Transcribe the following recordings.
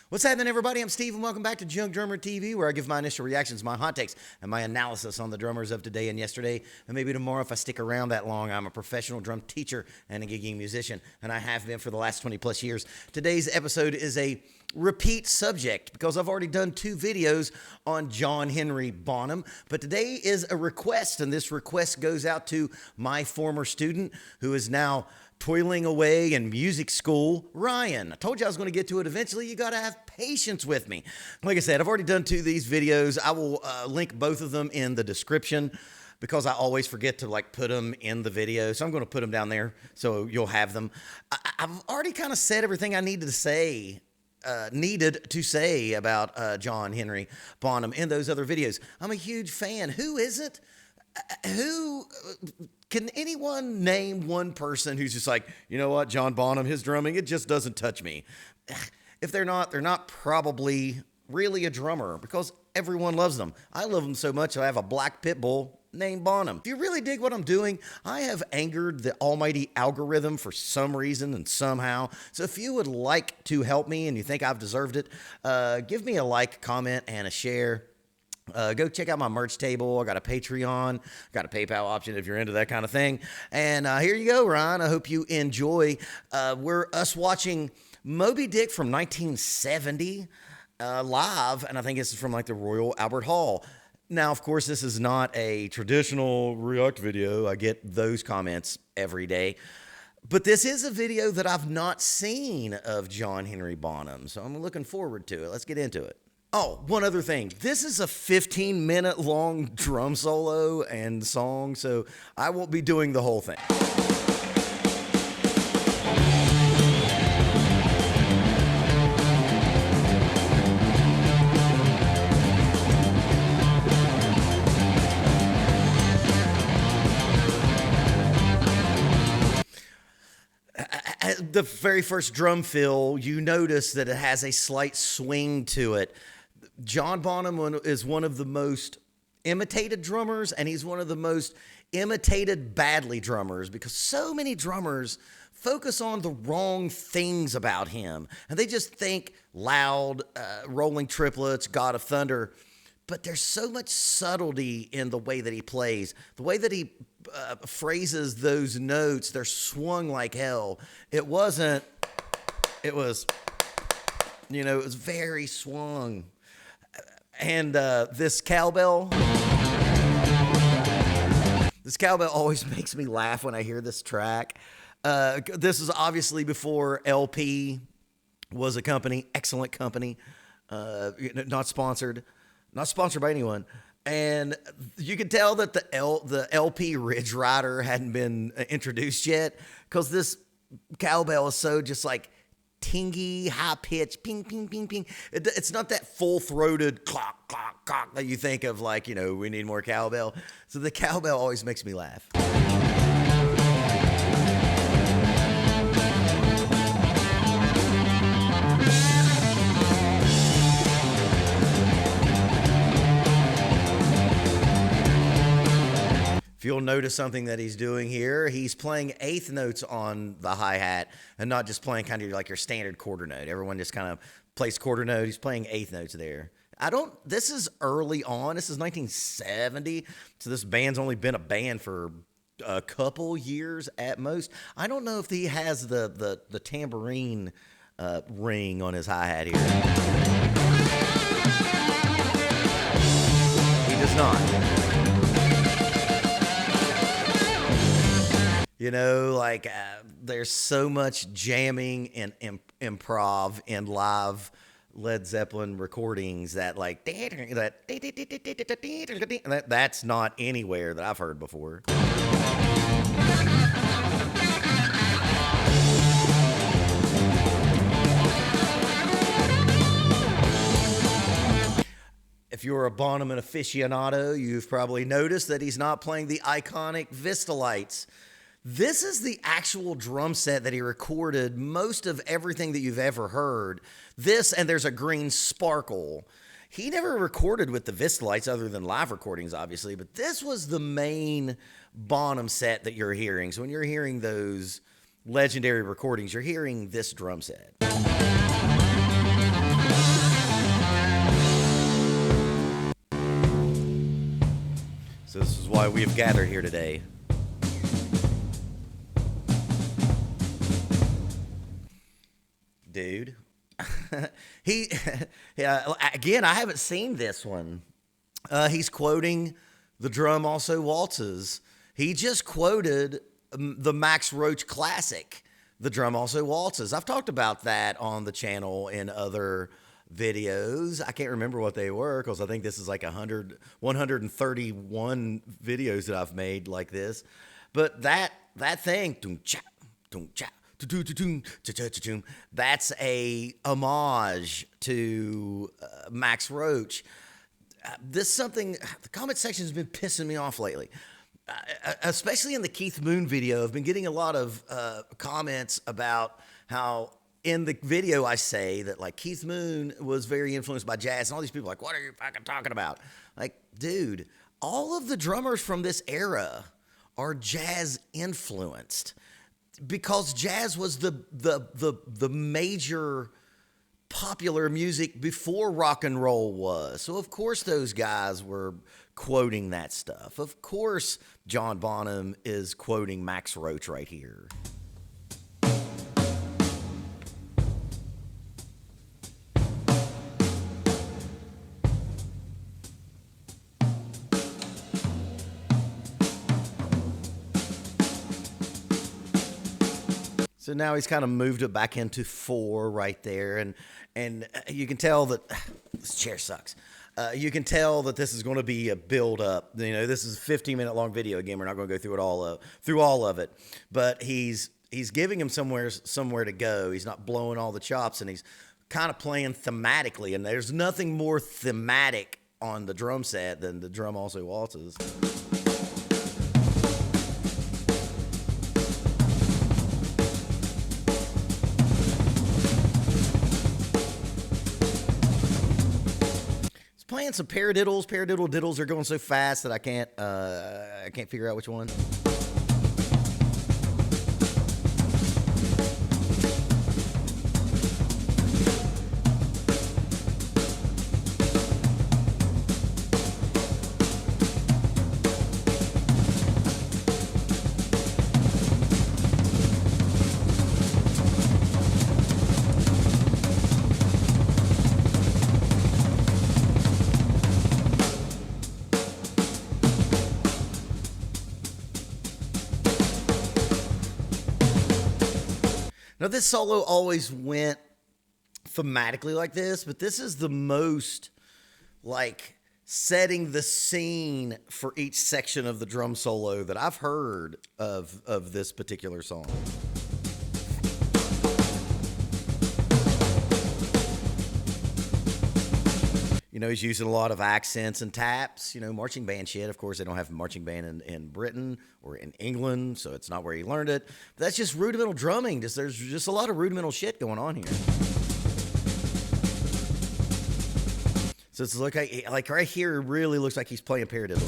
What's happening, everybody? I'm Steve, and welcome back to Junk Drummer TV, where I give my initial reactions, my hot takes, and my analysis on the drummers of today and yesterday, and maybe tomorrow if I stick around that long. I'm a professional drum teacher and a gigging musician, and I have been for the last 20-plus years. Today's episode is a repeat subject because I've already done 2 videos on John Henry Bonham, but today is a request, and this request goes out to my former student who is now toiling away in music school, Ryan. I told you I was going to get to it eventually. You got to have patience with me. Like I said, I've already done 2 of these videos. I will link both of them in the description because I always forget to put them in the video. So I'm going to put them down there so you'll have them. I've already kind of said everything I needed to say about John Henry Bonham in those other videos. I'm a huge fan. Who isn't? Can anyone name one person who's just like, you know what, John Bonham, his drumming, it just doesn't touch me? If they're not probably really a drummer because everyone loves them. I love them so much I have a black pit bull named Bonham. If you really dig what I'm doing, I have angered the almighty algorithm for some reason and somehow. So if you would like to help me and you think I've deserved it, give me a like, comment, and a share. Go check out my merch table. I got a Patreon, got a PayPal option if you're into that kind of thing. And here you go, Ryan. I hope you enjoy. We're watching Moby Dick from 1970 live, and I think it's from the Royal Albert Hall. Now, of course, this is not a traditional React video. I get those comments every day. But this is a video that I've not seen of John Henry Bonham, so I'm looking forward to it. Let's get into it. Oh, one other thing. This is a 15-minute long drum solo and song, so I won't be doing the whole thing. At the very first drum fill, you notice that it has a slight swing to it. John Bonham is one of the most imitated drummers, and he's one of the most imitated badly drummers because so many drummers focus on the wrong things about him, and they just think loud, rolling triplets, God of Thunder. But there's so much subtlety in the way that he plays, the way that he phrases those notes. They're swung like hell. It was very swung. And this cowbell always makes me laugh when I hear this track. This is obviously before LP was a company, excellent company, not sponsored by anyone. And you could tell that the LP Ridge Rider hadn't been introduced yet because this cowbell is so just tingy, high pitch, ping, ping, ping, ping. It's not that full-throated clock, clock, clock that you think of we need more cowbell. So the cowbell always makes me laugh. If you'll notice something that he's doing here, he's playing eighth notes on the hi-hat and not just playing kind of your standard quarter note. Everyone just kind of plays quarter note. He's playing eighth notes there. This is early on. This is 1970. So this band's only been a band for a couple years at most. I don't know if he has the tambourine ring on his hi-hat here. He does not. There's so much jamming and improv in live Led Zeppelin recordings that's not anywhere that I've heard before. If you're a Bonham aficionado, you've probably noticed that he's not playing the iconic Vista lights. This is the actual drum set that he recorded most of everything that you've ever heard. This, and there's a green sparkle. He never recorded with the Vista lights other than live recordings, obviously, but this was the main Bonham set that you're hearing. So when you're hearing those legendary recordings, you're hearing this drum set. So this is why we have gathered here today. Dude. Again, I haven't seen this one. He's quoting The Drum Also Waltzes. He just quoted the Max Roach classic, The Drum Also Waltzes. I've talked about that on the channel in other videos. I can't remember what they were because I think this is like 131 videos that I've made like this. But that thing, that's a homage to Max Roach. This something, the comment section has been pissing me off lately. Especially in the Keith Moon video, I've been getting a lot of comments about how in the video I say that like Keith Moon was very influenced by jazz, and all these people are like, what are you fucking talking about? Like, dude, all of the drummers from this era are jazz influenced because jazz was the major popular music before rock and roll was. So of course those guys were quoting that stuff. Of course John Bonham is quoting Max Roach right here. So now he's kind of moved it back into 4 right there, and you can tell that this chair sucks. You can tell that this is going to be a build up. You know, this is a 15-minute long video. Again, we're not going to go through all of it, but he's giving him somewhere to go. He's not blowing all the chops, and he's kind of playing thematically. And there's nothing more thematic on the drum set than The Drum Also Waltzes. Playing some paradiddles. Paradiddle diddles are going so fast that I can't figure out which one. Now, this solo always went thematically like this, but this is the most, like, setting the scene for each section of the drum solo that I've heard of this particular song. You know, he's using a lot of accents and taps, you know, marching band shit. Of course, they don't have marching band in Britain or in England, so it's not where he learned it. But that's just rudimental drumming. There's just a lot of rudimental shit going on here. So it's like right here, it really looks like he's playing paradiddle.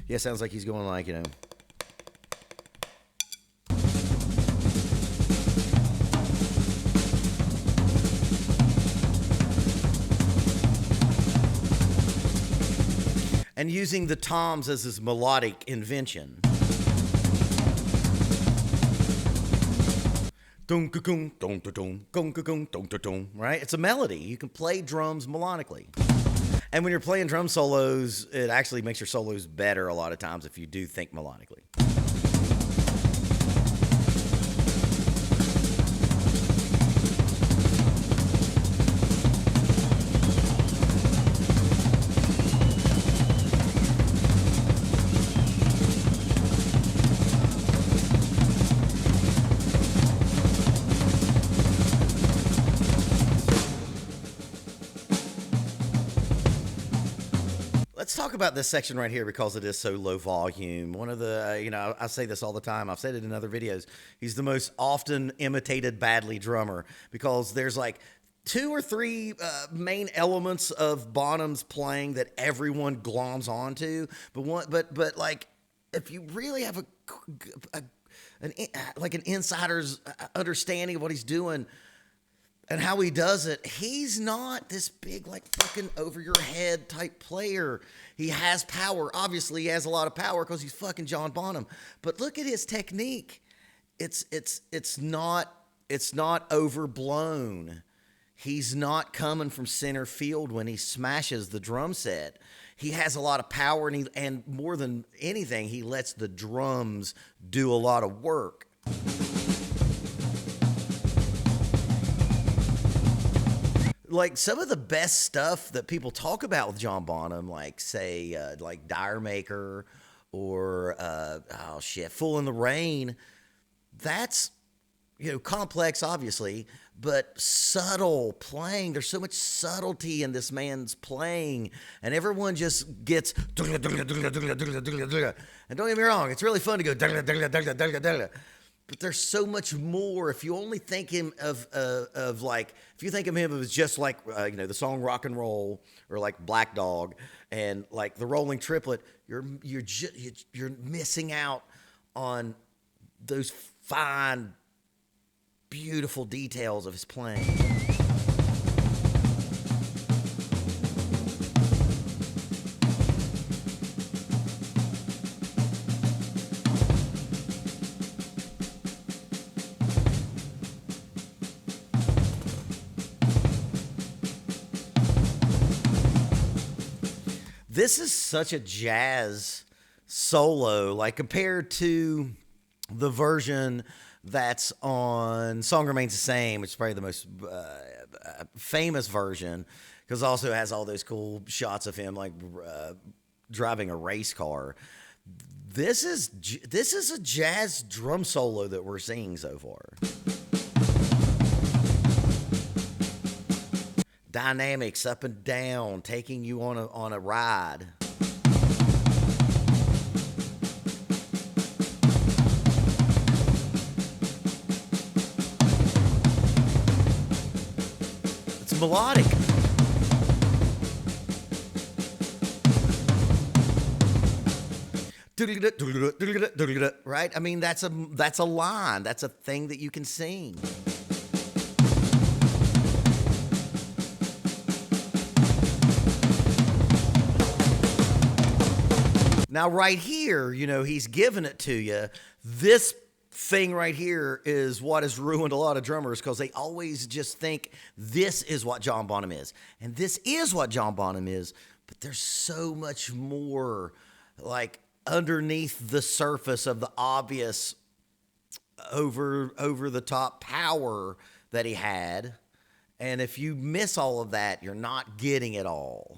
Yeah, sounds like he's going like, you know. And using the toms as his melodic invention. Right? It's a melody. You can play drums melodically. And when you're playing drum solos, it actually makes your solos better a lot of times if you do think melodically. Let's talk about this section right here because it is so low volume. One of the, you know, I say this all the time. I've said it in other videos. He's the most often imitated badly drummer because there's like 2 or 3 main elements of Bonham's playing that everyone gloms onto. But like, if you really have an insider's understanding of what he's doing, And how he does it, he's not this big, like, fucking over your head type player. He has power. Obviously, he has a lot of power because he's fucking John Bonham. But look at his technique. It's not overblown. He's not coming from center field when he smashes the drum set. He has a lot of power, and more than anything, he lets the drums do a lot of work. Like some of the best stuff that people talk about with John Bonham, like say like Dire Maker or Fool in the Rain, that's, you know, complex obviously, but subtle playing. There's so much subtlety in this man's playing, and everyone just gets and don't get me wrong, it's really fun to go but there's so much more. If you only think him of like, if you think of him as just like, you know, the song Rock and Roll or like Black Dog and like the Rolling Triplet, you're missing out on those fine, beautiful details of his playing. This is such a jazz solo, like compared to the version that's on Song Remains the Same, which is probably the most famous version, because also it has all those cool shots of him like driving a race car. This is a jazz drum solo that we're seeing so far. Dynamics up and down, taking you on a ride. It's melodic. Right? I mean, that's a line. That's a thing that you can sing. Now, right here, you know, he's giving it to you. This thing right here is what has ruined a lot of drummers because they always just think this is what John Bonham is. And this is what John Bonham is, but there's so much more, like, underneath the surface of the obvious over-the-top power that he had. And if you miss all of that, you're not getting it all.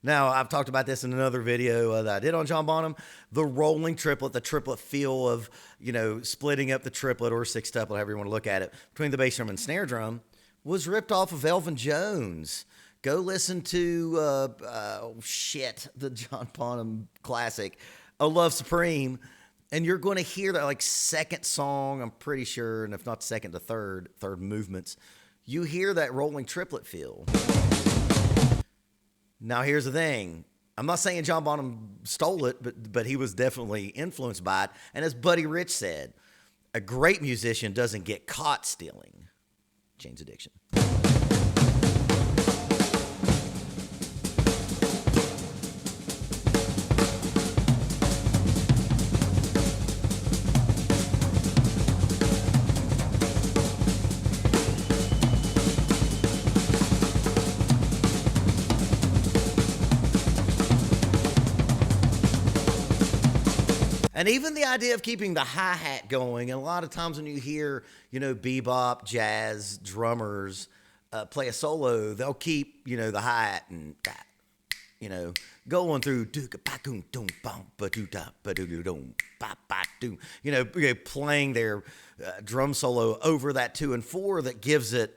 Now, I've talked about this in another video that I did on John Bonham. The rolling triplet, the triplet feel of, you know, splitting up the triplet or sextuplet, however you want to look at it, between the bass drum and snare drum, was ripped off of Elvin Jones. Go listen to, the John Bonham classic, "A Love Supreme," and you're going to hear that, like, second song, I'm pretty sure, and if not second to third movements, you hear that rolling triplet feel. Now, here's the thing. I'm not saying John Bonham stole it, but he was definitely influenced by it. And as Buddy Rich said, a great musician doesn't get caught stealing. Jane's Addiction. And even the idea of keeping the hi-hat going, and a lot of times when you hear, you know, bebop, jazz drummers play a solo, they'll keep, you know, the hi-hat and, you know, going through, you know, playing their drum solo over that 2 and 4 that gives it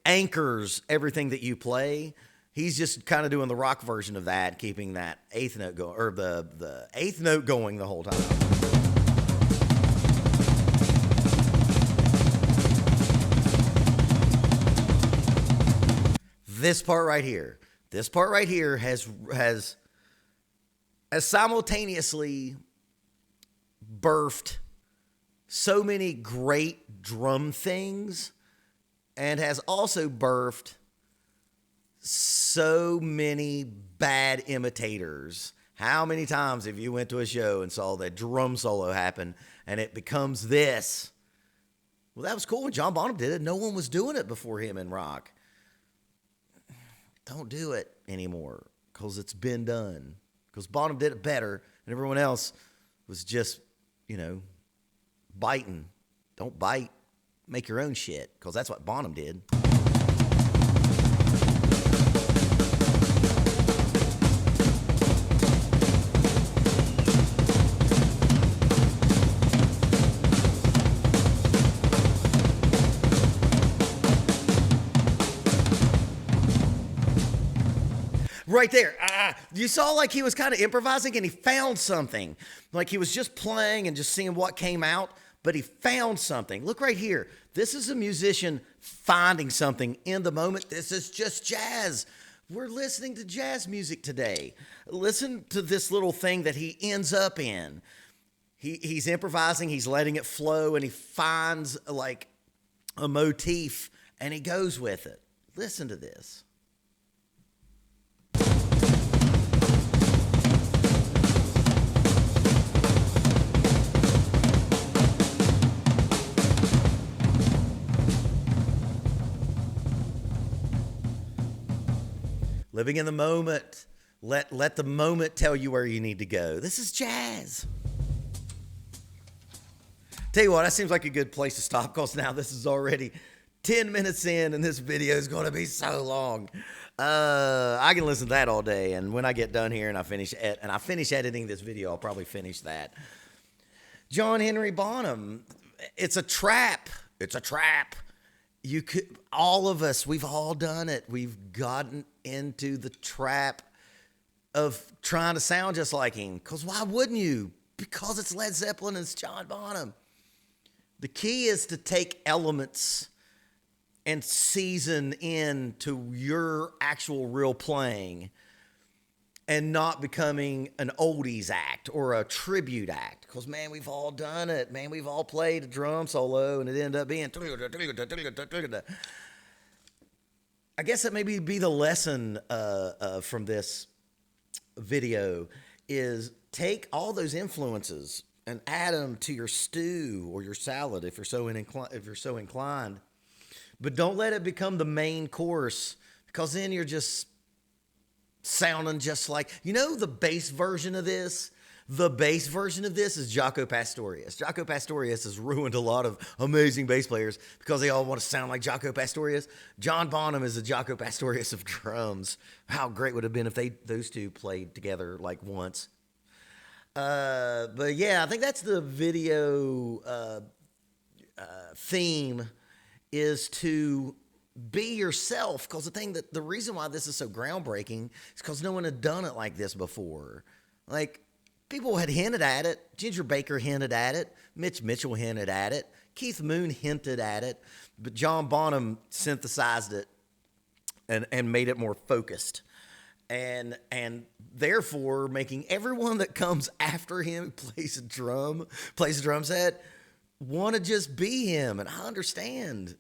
anchors everything that you play. He's just kind of doing the rock version of that, keeping that eighth note going, or the eighth note going the whole time. This part right here has has simultaneously birthed so many great drum things and has also birthed so many bad imitators. How many times have you went to a show and saw that drum solo happen and it becomes this? Well, that was cool when John Bonham did it. No one was doing it before him in rock. Don't do it anymore because it's been done. Because Bonham did it better and everyone else was just, biting. Don't bite. Make your own shit because that's what Bonham did. Right there. You saw like he was kind of improvising and he found something. Like he was just playing and just seeing what came out, but he found something. Look right here. This is a musician finding something in the moment. This is just jazz. We're listening to jazz music today. Listen to this little thing that he ends up in. He's improvising, he's letting it flow, and he finds like a motif and he goes with it. Listen to this. Living in the moment. Let the moment tell you where you need to go. This is jazz. Tell you what, that seems like a good place to stop because now this is already 10 minutes in and this video is going to be so long. I can listen to that all day, and when I get done here and I finish editing this video, I'll probably finish that. John Henry Bonham, it's a trap. It's a trap. All of us, we've all done it. We've gotten into the trap of trying to sound just like him. Because why wouldn't you? Because it's Led Zeppelin and it's John Bonham. The key is to take elements and season into your actual real playing and not becoming an oldies act or a tribute act. Because, man, we've all done it. Man, we've all played a drum solo and it ended up being... I guess that maybe be the lesson from this video is take all those influences and add them to your stew or your salad if you're so inclined. But don't let it become the main course because then you're just sounding just like, the bass version of this? The bass version of this is Jaco Pastorius. Jaco Pastorius has ruined a lot of amazing bass players because they all want to sound like Jaco Pastorius. John Bonham is the Jaco Pastorius of drums. How great would it have been if those two played together like once. But yeah, I think that's the video theme is to be yourself, because the reason why this is so groundbreaking is because no one had done it like this before. Like, people had hinted at it. Ginger Baker hinted at it. Mitch Mitchell hinted at it. Keith Moon hinted at it. But John Bonham synthesized it and made it more focused. And therefore making everyone that comes after him plays a drum set want to just be him. And I understand.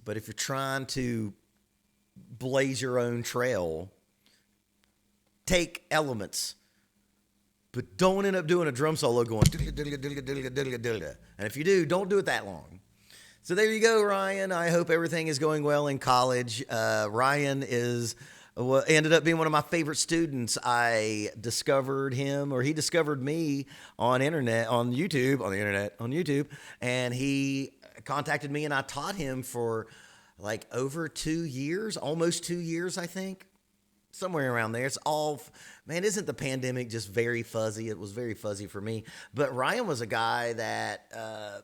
But if you're trying to blaze your own trail, take elements, but don't end up doing a drum solo going, and if you do, don't do it that long. So there you go, Ryan. I hope everything is going well in college. Ryan ended up being one of my favorite students. I discovered him, or he discovered me on YouTube, and he contacted me, and I taught him for like over 2 years, almost 2 years, I think. Somewhere around there. It's all, man, isn't the pandemic just very fuzzy? It was very fuzzy for me. But Ryan was a guy that I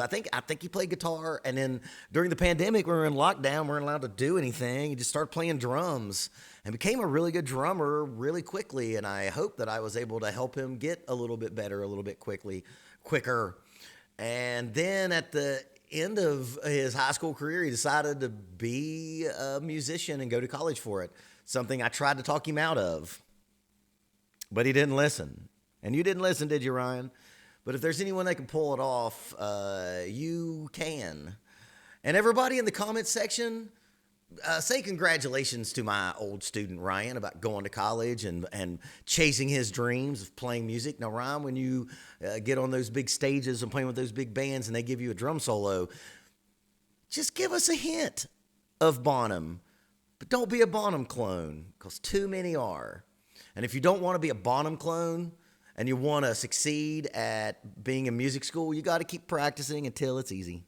think he played guitar. And then during the pandemic, we were in lockdown. We weren't allowed to do anything. He just started playing drums and became a really good drummer really quickly. And I hope that I was able to help him get a little bit better, a little bit quicker. And then at the end of his high school career, he decided to be a musician and go to college for it. Something I tried to talk him out of. But he didn't listen. And you didn't listen, did you, Ryan? But if there's anyone that can pull it off, you can. And everybody in the comments section, say congratulations to my old student Ryan about going to college and chasing his dreams of playing music. Now, Ryan, when you get on those big stages and playing with those big bands and they give you a drum solo, just give us a hint of Bonham. But don't be a Bonham clone, because too many are. And if you don't want to be a Bonham clone and you want to succeed at being in music school, you got to keep practicing until it's easy.